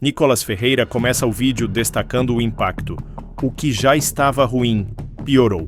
Nicolas Ferreira começa o vídeo destacando o impacto. O que já estava ruim, piorou.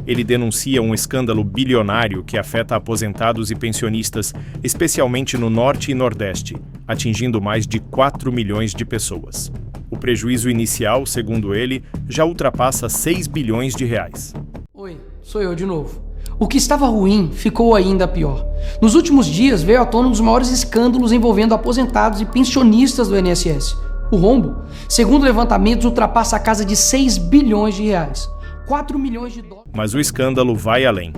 Ele denuncia um escândalo bilionário que afeta aposentados e pensionistas, especialmente no Norte e Nordeste, atingindo mais de 4 milhões de pessoas. O prejuízo inicial, segundo ele, já ultrapassa 6 bilhões de reais. Oi, sou eu de novo. O que estava ruim ficou ainda pior. Nos últimos dias veio à tona um dos maiores escândalos envolvendo aposentados e pensionistas do INSS. O rombo, segundo levantamentos, ultrapassa a casa de 6 bilhões de reais. 4 milhões de dólares. Mas o escândalo vai além.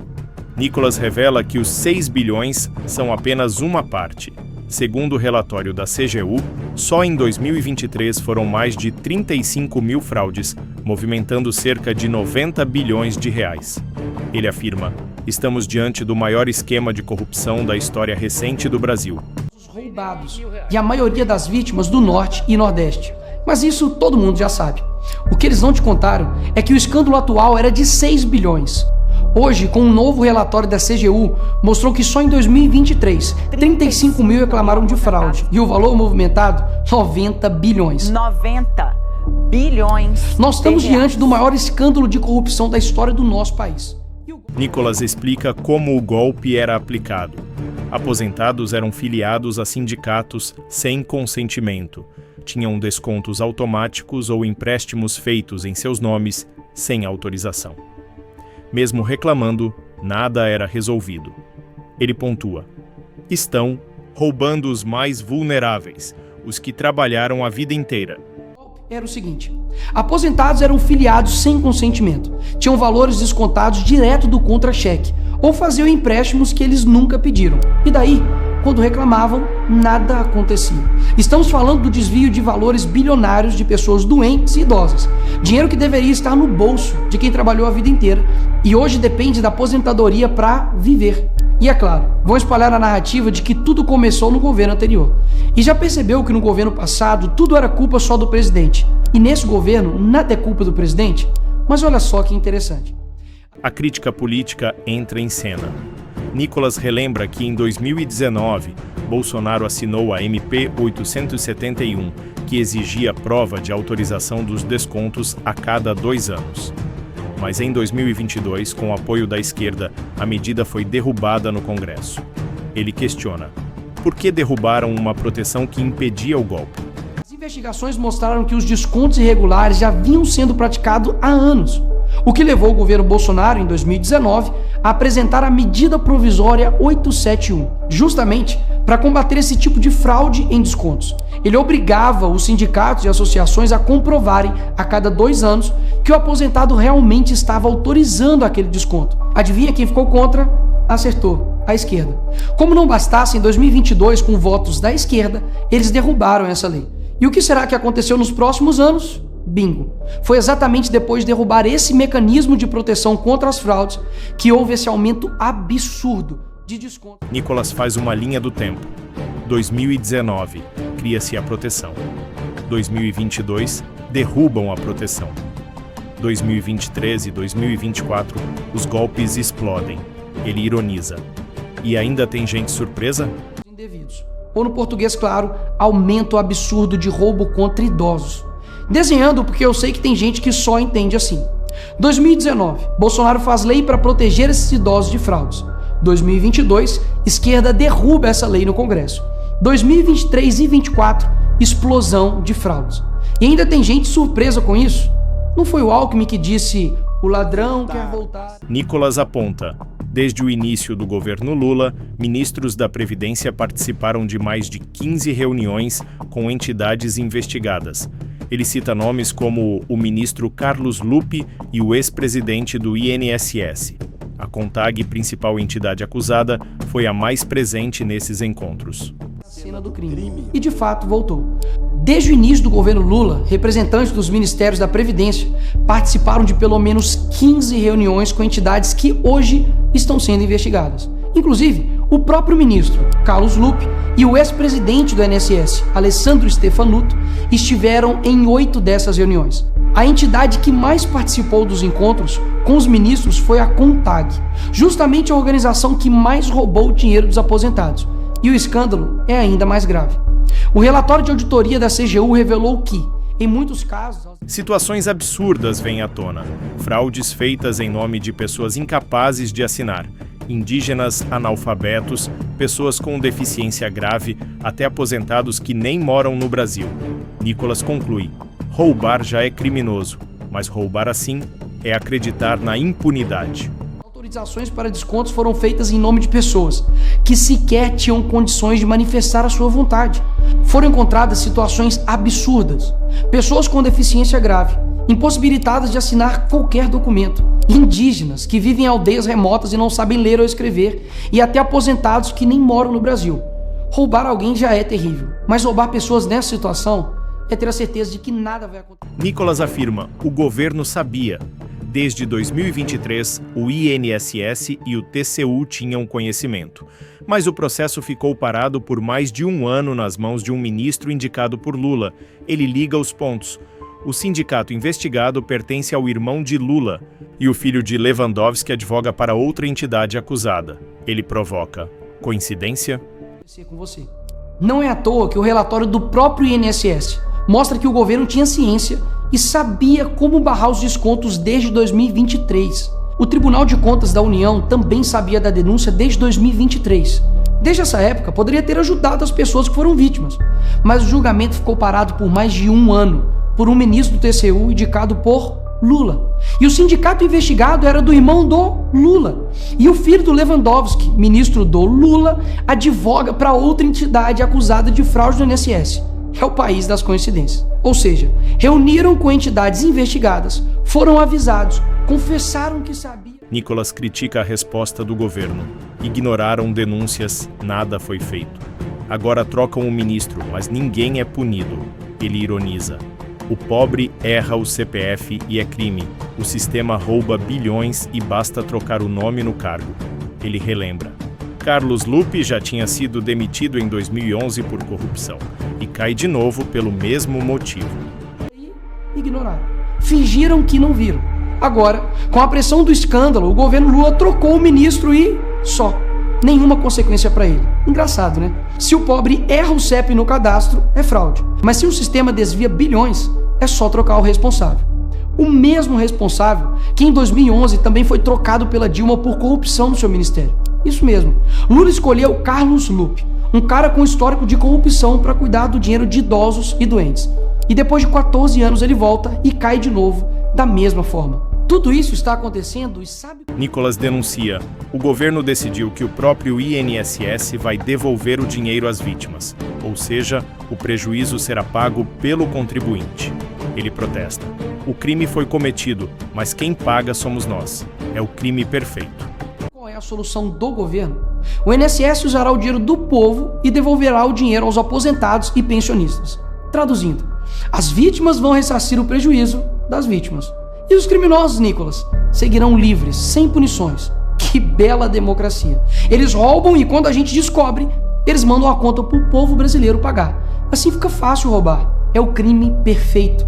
Nicolas revela que os 6 bilhões são apenas uma parte. Segundo o relatório da CGU, só em 2023 foram mais de 35 mil fraudes, movimentando cerca de 90 bilhões de reais. Ele afirma: estamos diante do maior esquema de corrupção da história recente do Brasil. Roubados, e a maioria das vítimas do Norte e Nordeste. Mas isso todo mundo já sabe. O que eles não te contaram é que o escândalo atual era de 6 bilhões. Hoje, com um novo relatório da CGU, mostrou que só em 2023, 35 mil reclamaram de fraude. E o valor movimentado, 90 bilhões. 90 bilhões. Nós estamos diante do maior escândalo de corrupção da história do nosso país. Nicolas explica como o golpe era aplicado. Aposentados eram filiados a sindicatos sem consentimento. Tinham descontos automáticos ou empréstimos feitos em seus nomes sem autorização. Mesmo reclamando, nada era resolvido. Ele pontua: estão roubando os mais vulneráveis, os que trabalharam a vida inteira. Era o seguinte: aposentados eram filiados sem consentimento, tinham valores descontados direto do contra-cheque, ou faziam empréstimos que eles nunca pediram. E daí, quando reclamavam, nada acontecia. Estamos falando do desvio de valores bilionários de pessoas doentes e idosas. Dinheiro que deveria estar no bolso de quem trabalhou a vida inteira e hoje depende da aposentadoria para viver. E é claro, vão espalhar a narrativa de que tudo começou no governo anterior. E já percebeu que no governo passado tudo era culpa só do presidente. E nesse governo nada é culpa do presidente? Mas olha só que interessante. A crítica política entra em cena. Nicolas relembra que em 2019, Bolsonaro assinou a MP 871, que exigia prova de autorização dos descontos a cada 2 anos. Mas em 2022, com o apoio da esquerda, a medida foi derrubada no Congresso. Ele questiona: por que derrubaram uma proteção que impedia o golpe? As investigações mostraram que os descontos irregulares já vinham sendo praticados há anos, o que levou o governo Bolsonaro, em 2019, a apresentar a medida provisória 871, justamente para combater esse tipo de fraude em descontos. Ele obrigava os sindicatos e associações a comprovarem, a cada 2 anos, que o aposentado realmente estava autorizando aquele desconto. Adivinha quem ficou contra? Acertou, a esquerda. Como não bastasse, em 2022, com votos da esquerda, eles derrubaram essa lei. E o que será que aconteceu nos próximos anos? Bingo! Foi exatamente depois de derrubar esse mecanismo de proteção contra as fraudes que houve esse aumento absurdo de desconto. Nicolas faz uma linha do tempo. 2019, cria-se a proteção. 2022, derrubam a proteção. 2023 e 2024, os golpes explodem. Ele ironiza: e ainda tem gente surpresa? Indevidos. Ou no português claro, aumento absurdo de roubo contra idosos. Desenhando porque eu sei que tem gente que só entende assim. 2019, Bolsonaro faz lei para proteger esses idosos de fraudes. 2022, esquerda derruba essa lei no Congresso. 2023 e 2024, explosão de fraudes. E ainda tem gente surpresa com isso? Não foi o Alckmin que disse: o ladrão quer voltar? Nicolas aponta: desde o início do governo Lula, ministros da Previdência participaram de mais de 15 reuniões com entidades investigadas. Ele cita nomes como o ministro Carlos Lupe e o ex-presidente do INSS. A CONTAG, principal entidade acusada, foi a mais presente nesses encontros. Cena do crime. E de fato voltou. Desde o início do governo Lula, representantes dos ministérios da Previdência participaram de pelo menos 15 reuniões com entidades que hoje estão sendo investigadas. Inclusive, o próprio ministro Carlos Lupe e o ex-presidente do INSS, Alessandro Stefanuto, estiveram em 8 dessas reuniões. A entidade que mais participou dos encontros com os ministros foi a CONTAG, justamente a organização que mais roubou o dinheiro dos aposentados. E o escândalo é ainda mais grave. O relatório de auditoria da CGU revelou que, em muitos casos... Situações absurdas vêm à tona. Fraudes feitas em nome de pessoas incapazes de assinar. Indígenas, analfabetos, pessoas com deficiência grave, até aposentados que nem moram no Brasil. Nicolas conclui: roubar já é criminoso, mas roubar assim é acreditar na impunidade. Autorizações para descontos foram feitas em nome de pessoas que sequer tinham condições de manifestar a sua vontade. Foram encontradas situações absurdas. Pessoas com deficiência grave, impossibilitadas de assinar qualquer documento. Indígenas que vivem em aldeias remotas e não sabem ler ou escrever. E até aposentados que nem moram no Brasil. Roubar alguém já é terrível, mas roubar pessoas nessa situação é ter a certeza de que nada vai acontecer. Nicolas afirma: o governo sabia. Desde 2023, o INSS e o TCU tinham conhecimento. Mas o processo ficou parado por mais de um ano nas mãos de um ministro indicado por Lula. Ele liga os pontos. O sindicato investigado pertence ao irmão de Lula e o filho de Lewandowski advoga para outra entidade acusada. Ele provoca: coincidência? Com você. Não é à toa que o relatório do próprio INSS mostra que o governo tinha ciência e sabia como barrar os descontos desde 2023. O Tribunal de Contas da União também sabia da denúncia desde 2023. Desde essa época, poderia ter ajudado as pessoas que foram vítimas, mas o julgamento ficou parado por mais de um ano, por um ministro do TCU indicado por Lula. E o sindicato investigado era do irmão do Lula. E o filho do Lewandowski, ministro do Lula, advoga para outra entidade acusada de fraude no INSS. É o país das coincidências. Ou seja, reuniram com entidades investigadas, foram avisados, confessaram que sabiam. Nicolas critica a resposta do governo. Ignoraram denúncias, nada foi feito. Agora trocam o ministro, mas ninguém é punido. Ele ironiza: o pobre erra o CPF e é crime. O sistema rouba bilhões e basta trocar o nome no cargo. Ele relembra: Carlos Lupe já tinha sido demitido em 2011 por corrupção e cai de novo pelo mesmo motivo. Ignoraram. Fingiram que não viram. Agora, com a pressão do escândalo, o governo Lula trocou o ministro e só. Nenhuma consequência para ele. Engraçado, né? Se o pobre erra o CEP no cadastro, é fraude. Mas se o sistema desvia bilhões, é só trocar o responsável. O mesmo responsável que em 2011 também foi trocado pela Dilma por corrupção no seu ministério. Isso mesmo. Lula escolheu Carlos Lupe, um cara com histórico de corrupção para cuidar do dinheiro de idosos e doentes. E depois de 14 anos ele volta e cai de novo da mesma forma. Tudo isso está acontecendo e sabe... Nicolas denuncia: o governo decidiu que o próprio INSS vai devolver o dinheiro às vítimas, ou seja, o prejuízo será pago pelo contribuinte. Ele protesta: o crime foi cometido, mas quem paga somos nós. É o crime perfeito. Qual é a solução do governo? O INSS usará o dinheiro do povo e devolverá o dinheiro aos aposentados e pensionistas. Traduzindo, as vítimas vão ressarcir o prejuízo das vítimas. E os criminosos, Nicolas, seguirão livres, sem punições. Que bela democracia. Eles roubam e quando a gente descobre, eles mandam a conta pro povo brasileiro pagar. Assim fica fácil roubar. É o crime perfeito.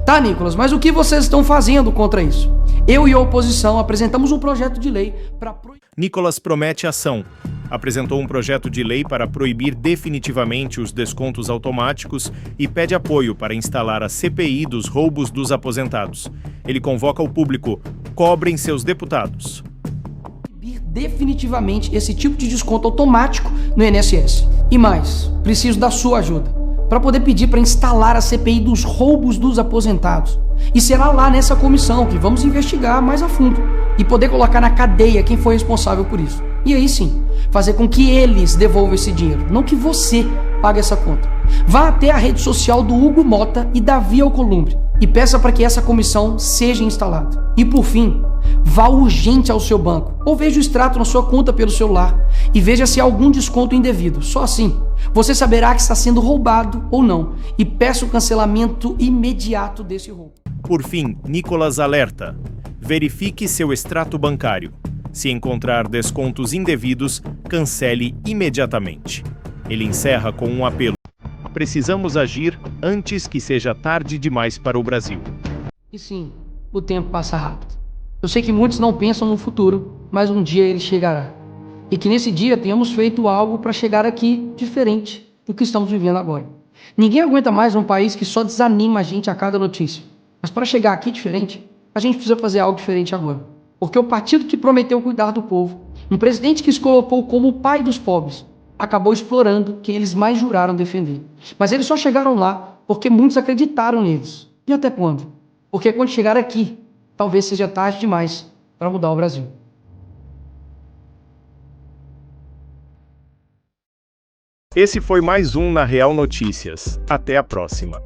Tá, Nicolas, mas o que vocês estão fazendo contra isso? Eu e a oposição apresentamos um projeto de lei para... Nicolas promete ação. Apresentou um projeto de lei para proibir definitivamente os descontos automáticos e pede apoio para instalar a CPI dos roubos dos aposentados. Ele convoca o público: cobrem seus deputados. Proibir definitivamente esse tipo de desconto automático no INSS. E mais, preciso da sua ajuda para poder pedir para instalar a CPI dos roubos dos aposentados. E será lá nessa comissão que vamos investigar mais a fundo e poder colocar na cadeia quem foi responsável por isso. E aí sim, fazer com que eles devolvam esse dinheiro, não que você pague essa conta. Vá até a rede social do Hugo Mota e Davi Alcolumbre e peça para que essa comissão seja instalada. E por fim, vá urgente ao seu banco ou veja o extrato na sua conta pelo celular e veja se há algum desconto indevido. Só assim, você saberá que está sendo roubado ou não e peça o cancelamento imediato desse roubo. Por fim, Nicolas alerta: verifique seu extrato bancário. Se encontrar descontos indevidos, cancele imediatamente. Ele encerra com um apelo: precisamos agir antes que seja tarde demais para o Brasil. E sim, o tempo passa rápido. Eu sei que muitos não pensam no futuro, mas um dia ele chegará. E que nesse dia tenhamos feito algo para chegar aqui diferente do que estamos vivendo agora. Ninguém aguenta mais um país que só desanima a gente a cada notícia. Mas para chegar aqui diferente, a gente precisa fazer algo diferente agora. Porque o partido que prometeu cuidar do povo, um presidente que se colocou como o pai dos pobres, acabou explorando quem eles mais juraram defender. Mas eles só chegaram lá porque muitos acreditaram neles. E até quando? Porque quando chegar aqui, talvez seja tarde demais para mudar o Brasil. Esse foi mais um Na Real Notícias. Até a próxima.